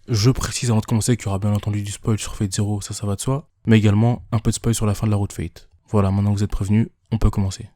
Je précise avant de commencer qu'il y aura bien entendu du spoil sur Fate Zero, ça va de soi, mais également un peu de spoil sur la fin de la route Fate. Voilà, maintenant que vous êtes prévenus, on peut commencer.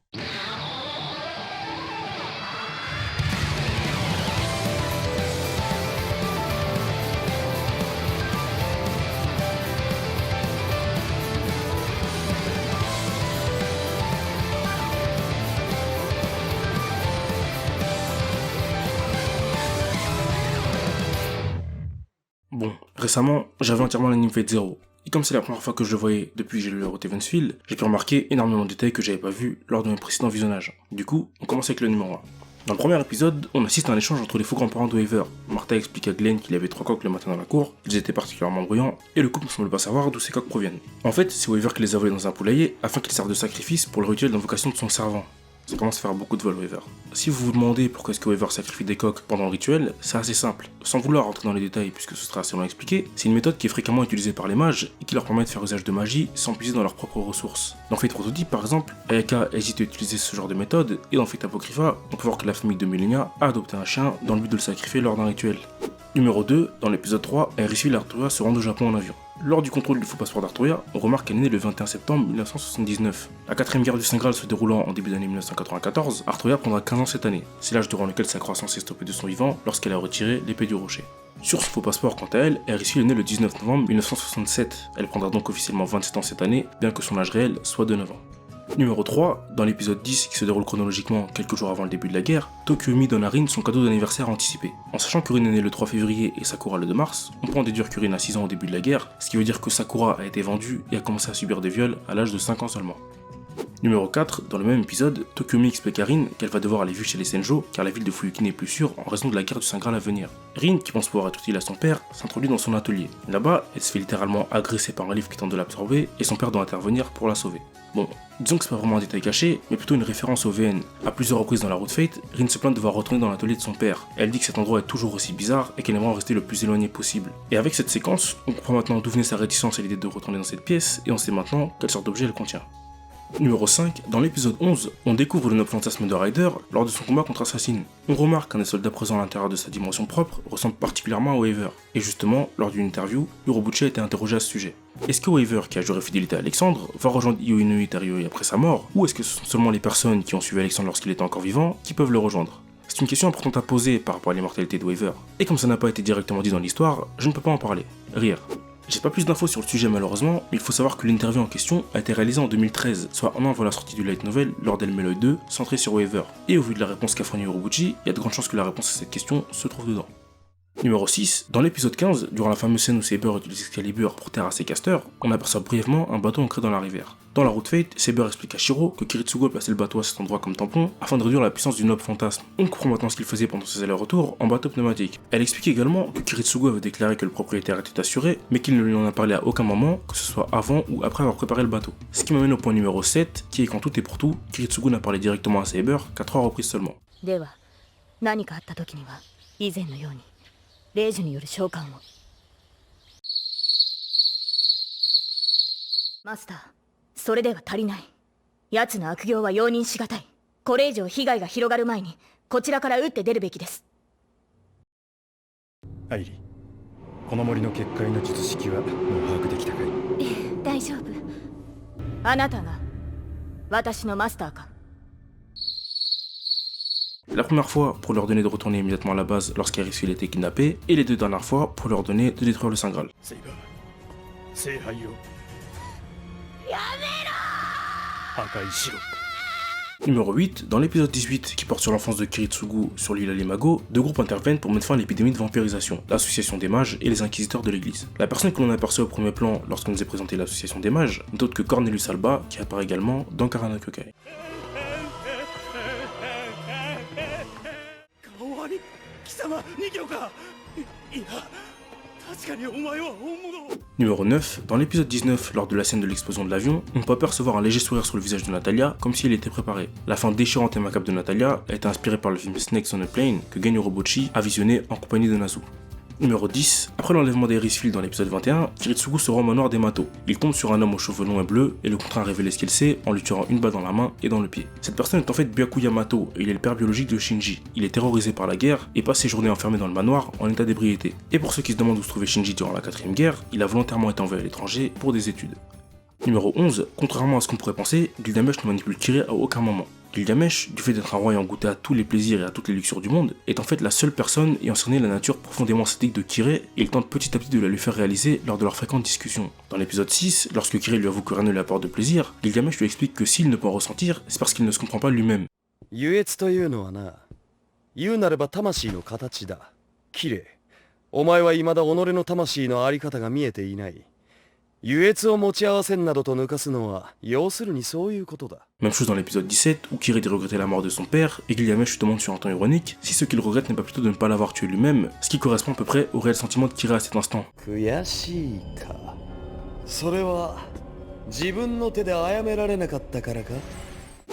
Bon, récemment, j'avais entièrement l'anime Fate Zero. Et comme c'est la première fois que je le voyais depuis que j'ai lu la route Evansfield, j'ai pu remarquer énormément de détails que j'avais pas vus lors de mes précédents visionnages. Du coup, on commence avec le numéro 1. Dans le premier épisode, on assiste à un échange entre les faux grands-parents de Waver. Martha explique à Glenn qu'il avait 3 coqs le matin dans la cour, ils étaient particulièrement bruyants, et le couple ne semble pas savoir d'où ces coqs proviennent. En fait, c'est Waver qui les a volés dans un poulailler afin qu'ils servent de sacrifice pour le rituel d'invocation de son servant. Ça commence à faire beaucoup de vol Waver. Si vous vous demandez pourquoi est-ce que Waver sacrifie des coqs pendant le rituel, c'est assez simple. Sans vouloir rentrer dans les détails puisque ce sera assez long à expliquer, c'est une méthode qui est fréquemment utilisée par les mages et qui leur permet de faire usage de magie sans puiser dans leurs propres ressources. Dans Fate Prototype par exemple, Ayaka hésite à utiliser ce genre de méthode et dans Fate Apocrypha, on peut voir que la famille de Milenia a adopté un chien dans le but de le sacrifier lors d'un rituel. Numéro 2, dans l'épisode 3, Aerith et Arturia se rendent au Japon en avion. Lors du contrôle du faux passeport d'Arturia, on remarque qu'elle est née le 21 septembre 1979. La 4ème guerre du Saint Graal se déroulant en début d'année 1994, Arturia prendra 15 ans cette année. C'est l'âge durant lequel sa croissance est stoppée de son vivant lorsqu'elle a retiré l'épée du rocher. Sur ce faux passeport, quant à elle, Aerith est née le 19 novembre 1967. Elle prendra donc officiellement 27 ans cette année, bien que son âge réel soit de 9 ans. Numéro 3, dans l'épisode 10 qui se déroule chronologiquement quelques jours avant le début de la guerre, Tokyomi donne à Rin son cadeau d'anniversaire anticipé. En sachant que Rin est née le 3 février et Sakura le 2 mars, on peut en déduire que Rin a 6 ans au début de la guerre, ce qui veut dire que Sakura a été vendue et a commencé à subir des viols à l'âge de 5 ans seulement. Numéro 4, dans le même épisode, Tokyomi explique à Rin qu'elle va devoir aller vivre chez les Senjo car la ville de Fuyuki n'est plus sûre en raison de la guerre du Saint Graal à venir. Rin, qui pense pouvoir être utile à son père, s'introduit dans son atelier. Là-bas, elle se fait littéralement agresser par un livre qui tente de l'absorber et son père doit intervenir pour la sauver. Bon, disons que c'est pas vraiment un détail caché, mais plutôt une référence au VN. À plusieurs reprises dans la route Fate, Rin se plaint de devoir retourner dans l'atelier de son père. Elle dit que cet endroit est toujours aussi bizarre et qu'elle aimerait en rester le plus éloigné possible. Et avec cette séquence, on comprend maintenant d'où venait sa réticence à l'idée de retourner dans cette pièce et on sait maintenant quelle sorte d'objet elle contient. Numéro 5, dans l'épisode 11, on découvre le noble fantasme de Ryder lors de son combat contre Assassin. On remarque qu'un des soldats présents à l'intérieur de sa dimension propre ressemble particulièrement à Waver. Et justement, lors d'une interview, Urobuchi a été interrogé à ce sujet. Est-ce que Waver, qui a juré fidélité à Alexandre, va rejoindre Ioinui Tarioi après sa mort, ou est-ce que ce sont seulement les personnes qui ont suivi Alexandre lorsqu'il était encore vivant qui peuvent le rejoindre? C'est une question importante à poser par rapport à l'immortalité de Waver. Et comme ça n'a pas été directement dit dans l'histoire, je ne peux pas en parler. Rire. J'ai pas plus d'infos sur le sujet malheureusement, mais il faut savoir que l'interview en question a été réalisée en 2013, soit un an avant la sortie du light novel Lord Elmeloid 2, centré sur Waver. Et au vu de la réponse qu'a fournie Urobuchi, il y a de grandes chances que la réponse à cette question se trouve dedans. Numéro 6, dans l'épisode 15, durant la fameuse scène où Saber utilise Excalibur pour terrasser Caster, on aperçoit brièvement un bateau ancré dans la rivière. Dans la route Fate, Saber explique à Shiro que Kiritsugo a placé le bateau à cet endroit comme tampon afin de réduire la puissance du noble fantasme. On comprend maintenant ce qu'il faisait pendant ses allers-retours en bateau pneumatique. Elle explique également que Kiritsugo avait déclaré que le propriétaire était assuré, mais qu'il ne lui en a parlé à aucun moment, que ce soit avant ou après avoir préparé le bateau. Ce qui m'amène au point numéro 7, qui est qu'en tout et pour tout, Kiritsugo n'a parlé directement à Saber qu'à 3 reprises seulement. 霊樹による召喚を。マスター、それでは足りない。奴の悪行は容認しがたい。これ以上被害が広がる前にこちらから打って出るべきです。アイリ、この森の結界の術式はもう把握できたかい？ええ、大丈夫。あなたが私のマスターか？ La première fois pour leur donner de retourner immédiatement à la base lorsqu'Aerith était kidnappée, et les deux dernières fois pour leur donner de détruire le Saint Graal. Numéro 8, dans l'épisode 18 qui porte sur l'enfance de Kiritsugu sur l'île Alimago, deux groupes interviennent pour mettre fin à l'épidémie de vampirisation, l'association des mages et les inquisiteurs de l'église. La personne que l'on aperçoit au premier plan lorsqu'on nous est présenté l'association des mages n'est autre que Cornelius Alba qui apparaît également dans Karana Kyokai. Numéro 9, dans l'épisode 19, lors de la scène de l'explosion de l'avion, on peut apercevoir un léger sourire sur le visage de Natalia, comme si elle était préparée. La fin déchirante et macabre de Natalia a été inspirée par le film Snakes on a Plane que Gen Urobuchi a visionné en compagnie de Nazu. Numéro 10. Après l'enlèvement d'Aerisfield dans l'épisode 21, Kiritsugu se rend au manoir d'Emato. Il tombe sur un homme aux cheveux longs et bleus et le contraint à révéler ce qu'il sait en lui tirant une balle dans la main et dans le pied. Cette personne est en fait Byaku Yamato et il est le père biologique de Shinji. Il est terrorisé par la guerre et passe ses journées enfermé dans le manoir en état d'ébriété. Et pour ceux qui se demandent où se trouvait Shinji durant la 4ème guerre, il a volontairement été envoyé à l'étranger pour des études. Numéro 11. Contrairement à ce qu'on pourrait penser, Gilgamesh ne manipule Kirei à aucun moment. Gilgamesh, du fait d'être un roi ayant goûté à tous les plaisirs et à toutes les luxures du monde, est en fait la seule personne ayant cerné la nature profondément sadique de Kirei et il tente petit à petit de la lui faire réaliser lors de leurs fréquentes discussions. Dans l'épisode 6, lorsque Kirei lui avoue que rien ne lui apporte de plaisir, Gilgamesh lui explique que s'il ne peut en ressentir, c'est parce qu'il ne se comprend pas lui-même. 優越というのはな、言うなれば魂の形だ。綺麗。お前は未だ己の魂のあり方が見えていない。優越を持ち合わせんなどと抜かすのは、要するにそういうことだ。Même chose dans l'épisode 17, où Kirei dit regretter la mort de son père, et Gilgamesh lui demande sur un ton ironique si ce qu'il regrette n'est pas plutôt de ne pas l'avoir tué lui-même, ce qui correspond à peu près au réel sentiment de Kirei à cet instant. 悔しいか。それは、自分の手で殺められなかったからか。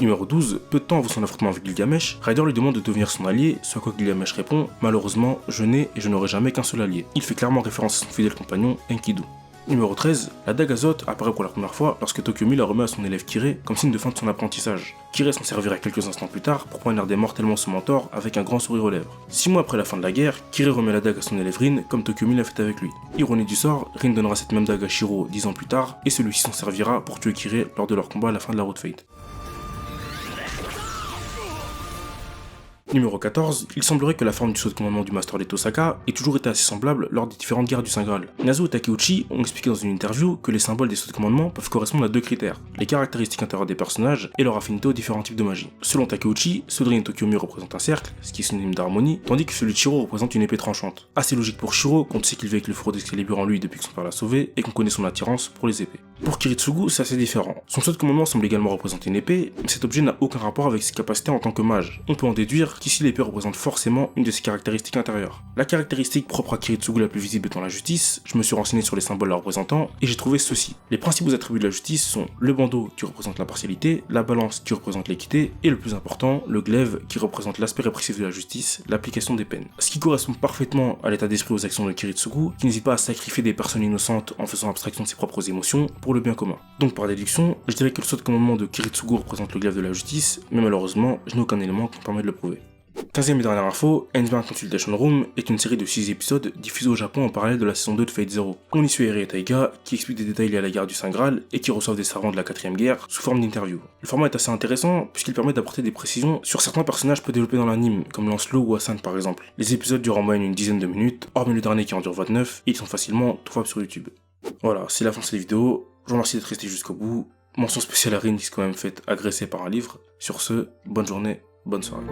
Numéro 12, peu de temps avant son affrontement avec Gilgamesh, Ryder lui demande de devenir son allié, ce à quoi Gilgamesh répond « Malheureusement, je n'ai et je n'aurai jamais qu'un seul allié ». Il fait clairement référence à son fidèle compagnon, Enkidu. Numéro 13, la dague Azoth apparaît pour la première fois lorsque Tokyomi la remet à son élève Kirei comme signe de fin de son apprentissage. Kirei s'en servira quelques instants plus tard pour poignarder mortellement son mentor avec un grand sourire aux lèvres. 6 mois après la fin de la guerre, Kirei remet la dague à son élève Rin comme Tokyomi l'a fait avec lui. Ironie du sort, Rin donnera cette même dague à Shiro 10 ans plus tard et celui-ci s'en servira pour tuer Kirei lors de leur combat à la fin de la Road Fate. Numéro 14, il semblerait que la forme du sceau de commandement du Master des Tosaka ait toujours été assez semblable lors des différentes guerres du Saint Graal. Nazo et Takeuchi ont expliqué dans une interview que les symboles des sceaux de commandement peuvent correspondre à deux critères, les caractéristiques intérieures des personnages et leur affinité aux différents types de magie. Selon Takeuchi, ceux de Rin et Tokyomi représentent un cercle, ce qui est synonyme d'harmonie, tandis que celui de Shiro représente une épée tranchante. Assez logique pour Shiro, quand on sait qu'il vit avec le fourreau d'Excalibur en lui depuis que son père l'a sauvé, et qu'on connaît son attirance pour les épées. Pour Kiritsugu, c'est assez différent. Son sceau de commandement semble également représenter une épée, mais cet objet n'a aucun rapport avec ses capacités en tant que mage. On peut en déduire qu'ici l'épée représente forcément une de ses caractéristiques intérieures. La caractéristique propre à Kiritsugu la plus visible étant la justice, je me suis renseigné sur les symboles la représentant, et j'ai trouvé ceci. Les principaux attributs de la justice sont le bandeau qui représente l'impartialité, la balance qui représente l'équité, et le plus important, le glaive qui représente l'aspect répressif de la justice, l'application des peines. Ce qui correspond parfaitement à l'état d'esprit aux actions de Kiritsugu, qui n'hésite pas à sacrifier des personnes innocentes en faisant abstraction de ses propres émotions pour le bien commun. Donc par déduction, je dirais que le sceau de commandement de Kiritsugu représente le glaive de la justice, mais malheureusement, je n'ai aucun élément qui me permet de le prouver. 15e et dernière info, Endbound Consultation Room est une série de 6 épisodes diffusés au Japon en parallèle de la saison 2 de Fate Zero. On y suit Eri et Taiga qui expliquent des détails liés à la guerre du Saint Graal et qui reçoivent des servants de la 4ème guerre sous forme d'interview. Le format est assez intéressant puisqu'il permet d'apporter des précisions sur certains personnages peu développés dans l'anime, comme Lancelot ou Hassan par exemple. Les épisodes durent en moyenne une dizaine de minutes, hormis le dernier qui en dure 29, et ils sont facilement trouvables sur YouTube. Voilà, c'est la fin de cette vidéo, je vous remercie d'être resté jusqu'au bout. Mention spéciale à Rin qui s'est quand même fait agresser par un livre. Sur ce, bonne journée, bonne soirée.